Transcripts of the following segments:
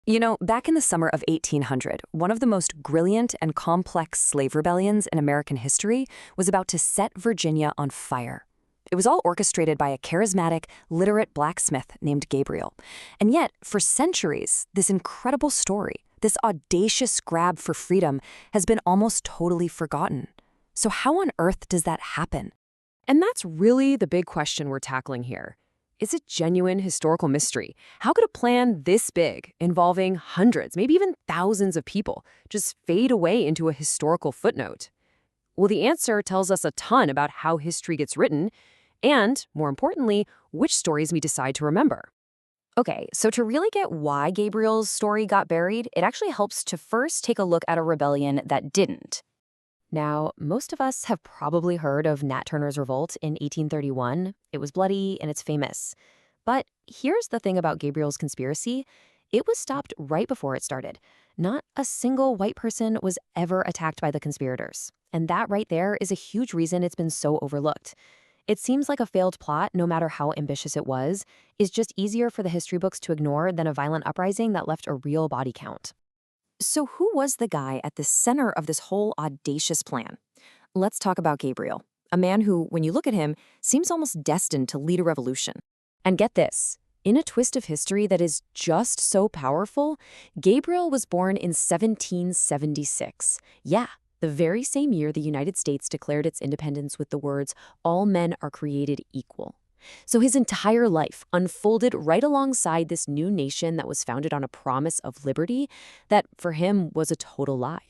You know, back in the summer of 1800, one of the most brilliant and complex slave rebellions in American history was about to set Virginia on fire. It was all orchestrated by a charismatic, literate blacksmith named Gabriel. And yet, for centuries, this incredible story, this audacious grab for freedom, has been almost totally forgotten. So how on earth does that happen? And that's really the big question we're tackling here. Is it genuine historical mystery? How could a plan this big, involving hundreds, maybe even thousands of people, just fade away into a historical footnote? Well, the answer tells us a ton about how history gets written and, more importantly, which stories we decide to remember. Okay, so to really get why Gabriel's story got buried, it actually helps to first take a look at a rebellion that didn't. Now, most of us have probably heard of Nat Turner's Revolt in 1831. It was bloody and it's famous. But here's the thing about Gabriel's conspiracy. It was stopped right before it started. Not a single white person was ever attacked by the conspirators. And that right there is a huge reason it's been so overlooked. It seems like a failed plot, no matter how ambitious it was, is just easier for the history books to ignore than a violent uprising that left a real body count. So who was the guy at the center of this whole audacious plan? Let's talk about Gabriel, a man who, when you look at him, seems almost destined to lead a revolution. And get this, in a twist of history that is just so powerful, Gabriel was born in 1776. Yeah, the very same year the United States declared its independence with the words, "All men are created equal." So his entire life unfolded right alongside this new nation that was founded on a promise of liberty that, for him, was a total lie.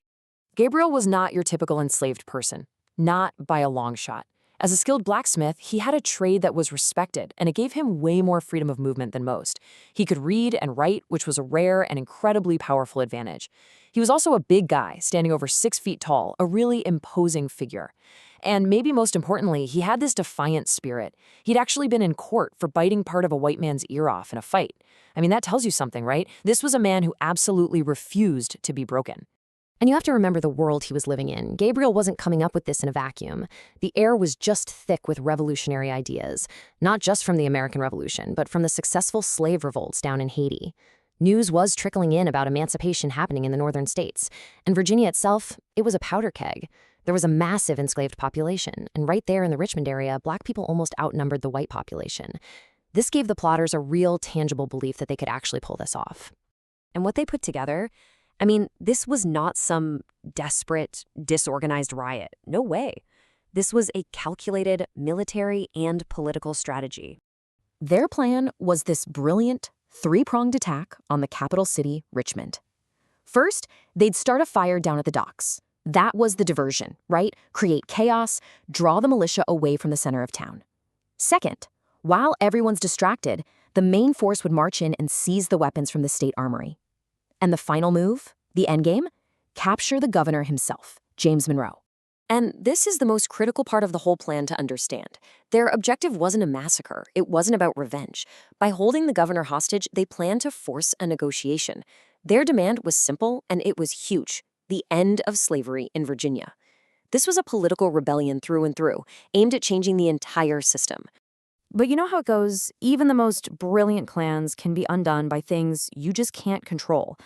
Gabriel was not your typical enslaved person, not by a long shot. As a skilled blacksmith, he had a trade that was respected, and it gave him way more freedom of movement than most. He could read and write, which was a rare and incredibly powerful advantage. He was also a big guy, standing over 6 feet tall, a really imposing figure. And maybe most importantly, he had this defiant spirit. He'd actually been in court for biting part of a white man's ear off in a fight. I mean, that tells you something, right? This was a man who absolutely refused to be broken. And you have to remember the world he was living in. Gabriel wasn't coming up with this in a vacuum. The air was just thick with revolutionary ideas, not just from the American Revolution, but from the successful slave revolts down in Haiti. News was trickling in about emancipation happening in the northern states. And Virginia itself, it was a powder keg. There was a massive enslaved population, and right there in the Richmond area, black people almost outnumbered the white population. This gave the plotters a real, tangible belief that they could actually pull this off. And what they put together, I mean, this was not some desperate, disorganized riot. No way. This was a calculated military and political strategy. Their plan was this brilliant, three-pronged attack on the capital city, Richmond. First, they'd start a fire down at the docks. That was the diversion, right? Create chaos, draw the militia away from the center of town. Second, while everyone's distracted, the main force would march in and seize the weapons from the state armory. And the final move, the endgame, capture the governor himself, James Monroe. And this is the most critical part of the whole plan to understand. Their objective wasn't a massacre. It wasn't about revenge. By holding the governor hostage, they planned to force a negotiation. Their demand was simple, and it was huge: the end of slavery in Virginia. This was a political rebellion through and through, aimed at changing the entire system. But you know how it goes, even the most brilliant plans can be undone by things you just can't control.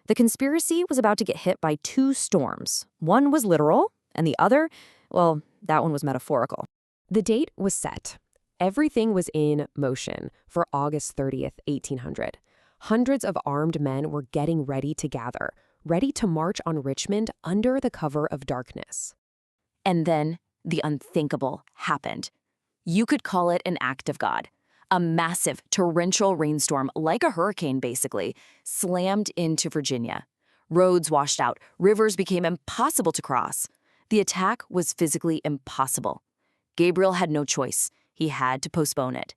The conspiracy was about to get hit by two storms. One was literal, and the other, well, that one was metaphorical. The date was set. Everything was in motion for August 30th, 1800. Hundreds of armed men were getting ready to gather, ready to march on Richmond under the cover of darkness. And then the unthinkable happened. You could call it an act of God. A massive torrential rainstorm, like a hurricane basically, slammed into Virginia. Roads washed out, rivers became impossible to cross. The attack was physically impossible. Gabriel had no choice. He had to postpone it.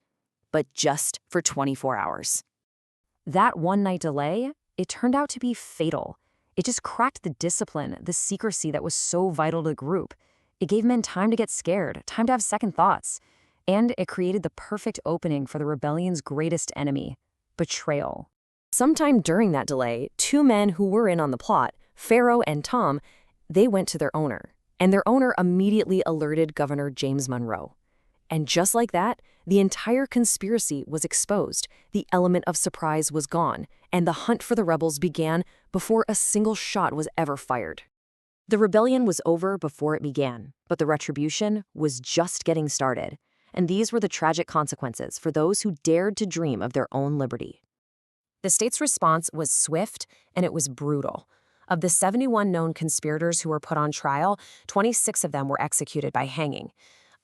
But just for 24 hours. That one-night delay, it turned out to be fatal. It just cracked the discipline, the secrecy that was so vital to the group. It gave men time to get scared, time to have second thoughts. And it created the perfect opening for the rebellion's greatest enemy, betrayal. Sometime during that delay, two men who were in on the plot, Pharaoh and Tom, they went to their owner. And their owner immediately alerted Governor James Monroe. And just like that, the entire conspiracy was exposed, the element of surprise was gone, and the hunt for the rebels began before a single shot was ever fired. The rebellion was over before it began, but the retribution was just getting started. And these were the tragic consequences for those who dared to dream of their own liberty. The state's response was swift, and it was brutal. Of the 71 known conspirators who were put on trial, 26 of them were executed by hanging.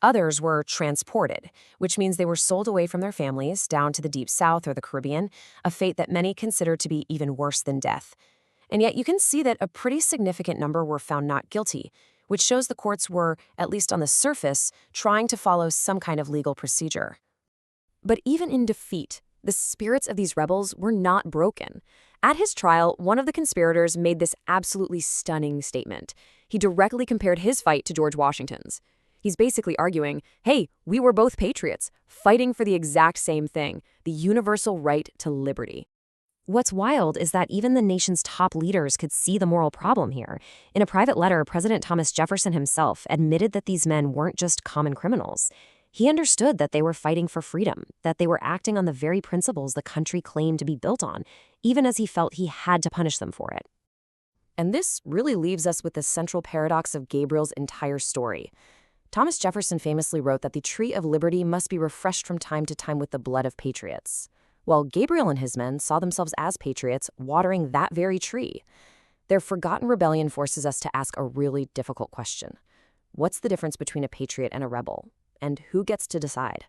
Others were transported, which means they were sold away from their families down to the Deep South or the Caribbean, a fate that many consider to be even worse than death. And yet you can see that a pretty significant number were found not guilty, which shows the courts were, at least on the surface, trying to follow some kind of legal procedure. But even in defeat, the spirits of these rebels were not broken. At his trial, one of the conspirators made this absolutely stunning statement. He directly compared his fight to George Washington's. He's basically arguing, hey, we were both patriots, fighting for the exact same thing, the universal right to liberty. What's wild is that even the nation's top leaders could see the moral problem here. In a private letter, President Thomas Jefferson himself admitted that these men weren't just common criminals. He understood that they were fighting for freedom, that they were acting on the very principles the country claimed to be built on, even as he felt he had to punish them for it. And this really leaves us with the central paradox of Gabriel's entire story. Thomas Jefferson famously wrote that the tree of liberty must be refreshed from time to time with the blood of patriots, while Gabriel and his men saw themselves as patriots watering that very tree. Their forgotten rebellion forces us to ask a really difficult question. What's the difference between a patriot and a rebel? And who gets to decide?